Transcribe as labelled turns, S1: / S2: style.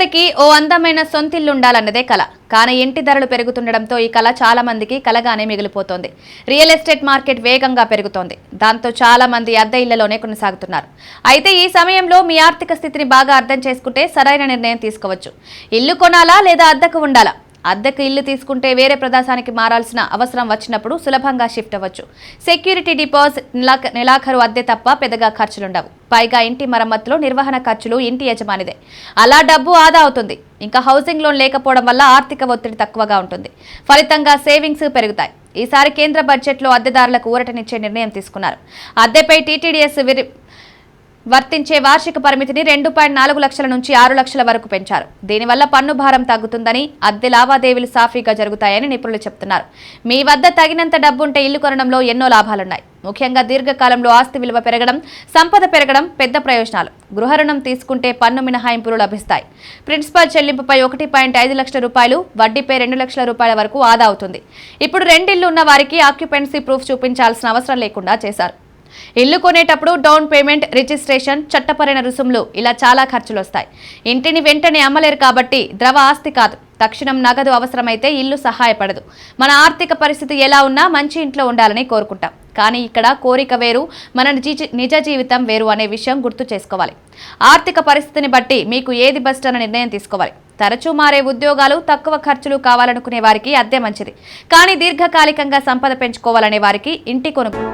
S1: అందరికీ ఓ అందమైన సొంతిల్లు ఉండాలన్నదే కల. కానీ ఇంటి ధరలు పెరుగుతుండడంతో ఈ కల చాలా మందికి కలగానే మిగిలిపోతోంది. రియల్ ఎస్టేట్ మార్కెట్ వేగంగా పెరుగుతోంది. దాంతో చాలా మంది అద్దె ఇళ్లలోనే కొనసాగుతున్నారు. అయితే ఈ సమయంలో మీ ఆర్థిక స్థితిని బాగా అర్థం చేసుకుంటే సరైన నిర్ణయం తీసుకోవచ్చు. ఇల్లు కొనాలా లేదా అద్దెకు ఉండాలా? అద్దెకు ఇల్లు తీసుకుంటే వేరే ప్రదేశానికి మారాల్సిన అవసరం వచ్చినప్పుడు సులభంగా షిఫ్ట్ అవ్వచ్చు. సెక్యూరిటీ డిపాజిట్, నెలాఖరు అద్దె తప్ప పెద్దగా ఖర్చులుండవు. పైగా ఇంటి మరమ్మతులు, నిర్వహణ ఖర్చులు ఇంటి యజమానిదే. అలా డబ్బు ఆదా అవుతుంది. ఇంకా హౌసింగ్ లోన్ లేకపోవడం వల్ల ఆర్థిక ఒత్తిడి తక్కువగా ఉంటుంది. ఫలితంగా సేవింగ్స్ పెరుగుతాయి. ఈసారి కేంద్ర బడ్జెట్లో అద్దెదారులకు ఊరటనిచ్చే నిర్ణయం తీసుకున్నారు. అద్దెపై టీటీడీఎస్ వర్తించే వార్షిక పరిమితిని 2.4 లక్షల నుంచి 6 లక్షల వరకు పెంచారు. దీనివల్ల పన్ను భారం తగ్గుతుందని, అద్దె లావాదేవీలు సాఫీగా జరుగుతాయని నిపుణులు చెబుతున్నారు. మీ వద్ద తగినంత డబ్బుంటే ఇల్లు కొనడంలో ఎన్నో లాభాలున్నాయి. ముఖ్యంగా దీర్ఘకాలంలో ఆస్తి విలువ పెరగడం, సంపద పెరగడం పెద్ద ప్రయోజనాలు. గృహ రుణం తీసుకుంటే పన్ను మినహాయింపులు లభిస్తాయి. ప్రిన్సిపల్ చెల్లింపుపై 1.5 లక్షల రూపాయలు, వడ్డీపై 2 లక్షల రూపాయల వరకు ఆదా అవుతుంది. ఇప్పుడు రెండిళ్లు ఉన్న వారికి ఆక్యుపెన్సీ ప్రూఫ్ చూపించాల్సిన అవసరం లేకుండా చేశారు. ఇల్లు కొనేటప్పుడు డౌన్ పేమెంట్, రిజిస్ట్రేషన్, చట్టపరమైన రుసుములు ఇలా చాలా ఖర్చులు వస్తాయి. ఇంటిని వెంటనే అమ్మలేరు కాబట్టి ద్రవ ఆస్తి కాదు, తక్షణం నగదు అవసరమైతే ఇల్లు సహాయపడదు. మన ఆర్థిక పరిస్థితి ఎలా ఉన్నా మంచి ఇంట్లో ఉండాలని కోరుకుంటాం. కానీ ఇక్కడ కోరిక వేరు, మన నిజ జీవితం వేరు అనే విషయం గుర్తు చేసుకోవాలి. ఆర్థిక పరిస్థితిని బట్టి మీకు ఏది బెస్ట్ అన్న నిర్ణయం తీసుకోవాలి. తరచూ మారే ఉద్యోగాలు, తక్కువ ఖర్చులు కావాలనుకునే వారికి అద్దె మంచిది. కానీ దీర్ఘకాలికంగా సంపద పెంచుకోవాలనే వారికి ఇంటి కొనుగోలు